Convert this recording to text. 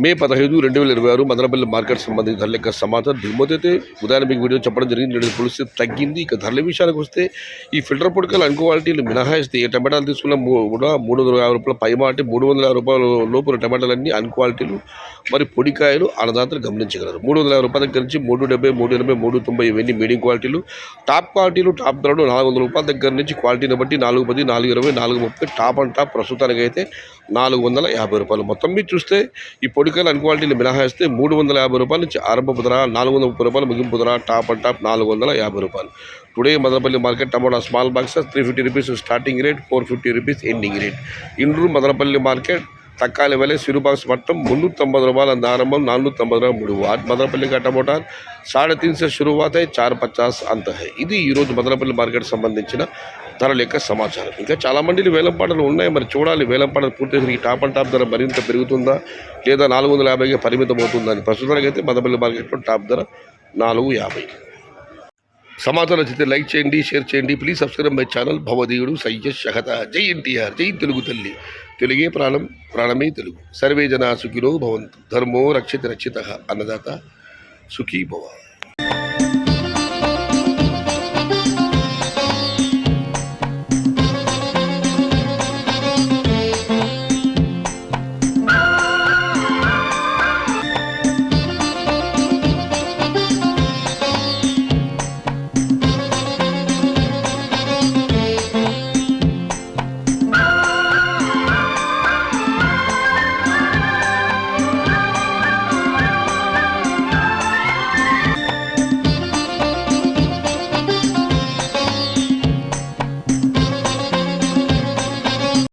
మే 15, 2026 Madanapalle market సంబంధించిన ధరల యొక్క సమాచారం దిగుమతి అయితే ఉదయం మీకు వీడియో చెప్పడం జరిగింది. నేడు పులుసు తగ్గింది. ఇక ధరల విషయానికి వస్తే ఈ ఫిల్టర్ పొడికలు అన్ క్వాలిటీలు మినహాయిస్తే ఏ టమాటాలు తీసుకున్న కూడా 350 రూపాయల పైమాటి 350 రూపాయల లోపల టమాటాలన్నీ అన్ క్వాలిటీలు మరి పొడికాయలు అన్నదాతలు గమనించగలరు. 350 రూపాయల దగ్గర నుంచి 370, 380, 390 ఇవన్నీ మీడియం క్వాలిటీలు. టాప్ క్వాలిటీలు టాప్ ధరలు 400 రూపాయల దగ్గర నుంచి క్వాలిటీని బట్టి 410, 420, 430 టాప్ అండ్ టాప్ ప్రస్తుతానికి అయితే 450 రూపాయలు. మొత్తం మీరు చూస్తే ఈ పొడికాయలు అన్ క్వాలిటీలు మినహాయిస్తే 350 రూపాయల నుంచి ఆరంభపు ధర, 430 రూపాయలు ముగింపు ధర, టాప్ అండ్ టాప్ 450 రూపాయలు. Today Madanapalle market tomato small boxes 350 rupees starting rate, 450 rupees ending rate. ఇండ్రు మదనపల్లి మార్కెट तक्काली वाले सिरु बाक्स मट्टम 390 रूपये आरंभम 490 रूपये आज मदनपल्ली का टमोटा 3.5 से शुरुआत है 450 अंत है ఇది ఈ రోజు మదనపల్లి మార్కెట్ సంబంధించిన ధరల యొక్క సమాచారం. ఇంకా చాలా మందిని వేలంపాటలు ఉన్నాయి, మరి చూడాలి వేలంపాటలు పూర్తి టాప్ అండ్ టాప్ ధర మరింత పెరుగుతుందా లేదా 450కి పరిమితం అవుతుందా అని. ప్రస్తుతానికి అయితే మదనపల్లి మార్కెట్లో టాప్ ధర 450. సమాచారం నచ్చితే లైక్ చేయండి, షేర్ చేయండి. ప్లీజ్ సబ్స్క్రైబ్ మై ఛానల్ భవదీయుడు సయ్యద్ షహత. జై ఎన్టీఆర్, జై తెలుగు తల్లి. తెలుగే ప్రాణం, ప్రాణమే తెలుగు. సర్వే జనా సుఖినో భవంతు. ధర్మో రక్షిత రక్షిత. అన్నదాత సుఖీ భవ.